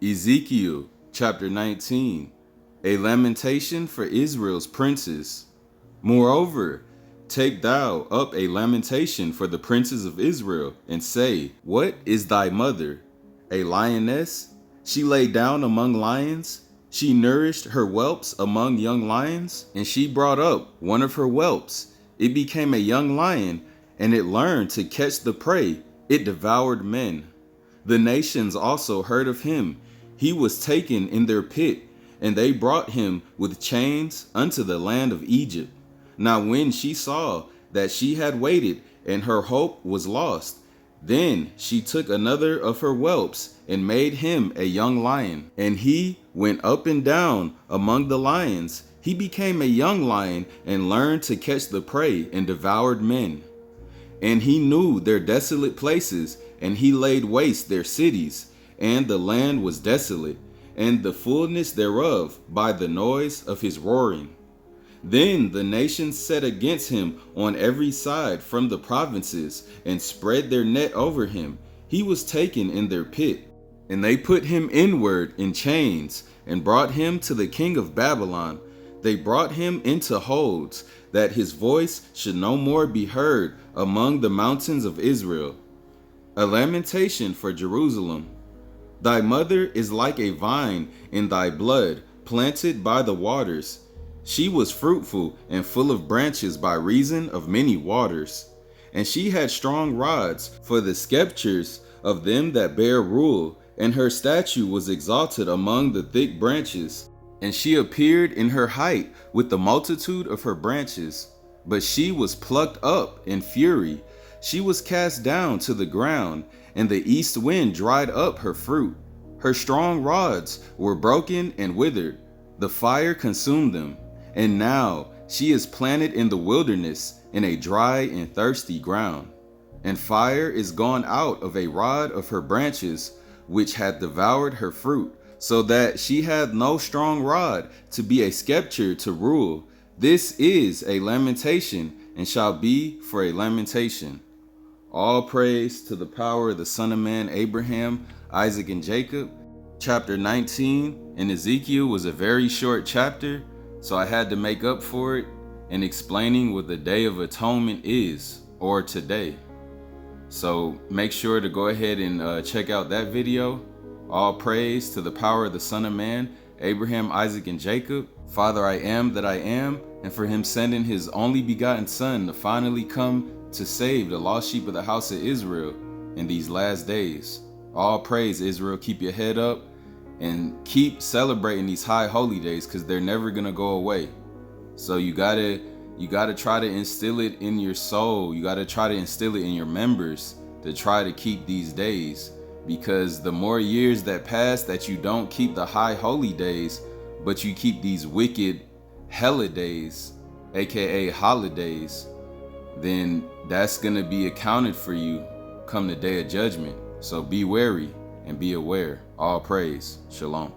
Ezekiel chapter 19, a lamentation for Israel's princes. Moreover, take thou up a lamentation for the princes of Israel, and say, What is thy mother? A lioness? She lay down among lions. She nourished her whelps among young lions, and she brought up one of her whelps. It became a young lion, and it learned to catch the prey. It devoured men. The nations also heard of him. He was taken in their pit, and they brought him with chains unto the land of Egypt. Now when she saw that she had waited, and her hope was lost, then she took another of her whelps, and made him a young lion. And he went up and down among the lions. He became a young lion, and learned to catch the prey, and devoured men. And he knew their desolate places, and he laid waste their cities, and the land was desolate, and the fullness thereof by the noise of his roaring. Then the nations set against him on every side from the provinces, and spread their net over him. He was taken in their pit, and they put him inward in chains, and brought him to the king of Babylon. They brought him into holds, that his voice should no more be heard among the mountains of Israel. A lamentation for Jerusalem. Thy mother is like a vine in thy blood, planted by the waters. She was fruitful and full of branches by reason of many waters. And she had strong rods for the scepters of them that bear rule, and her statue was exalted among the thick branches. And she appeared in her height with the multitude of her branches. But she was plucked up in fury. She was cast down to the ground, and the east wind dried up her fruit. Her strong rods were broken and withered. The fire consumed them. And now she is planted in the wilderness, in a dry and thirsty ground. And fire is gone out of a rod of her branches, which hath devoured her fruit, so that she hath no strong rod to be a scepter to rule. This is a lamentation, and shall be for a lamentation. All praise to the power of the Son of Man, Abraham, Isaac, and Jacob. Chapter 19 in Ezekiel was a very short chapter, so I had to make up for it in explaining what the Day of Atonement is, or today. So make sure to go ahead and check out that video. All praise to the power of the Son of Man, Abraham, Isaac, and Jacob. Father, I am that I am, and for him sending his only begotten Son to finally come to save the lost sheep of the house of Israel in these last days. All praise, Israel. Keep your head up and keep celebrating these high holy days, because they're never gonna go away. So you gotta try to instill it in your soul. You gotta try to instill it in your members to try to keep these days, because the more years that pass that you don't keep the high holy days, but you keep these wicked holidays, aka holidays, then that's gonna be accounted for you come the day of judgment. So be wary and be aware. All praise. Shalom.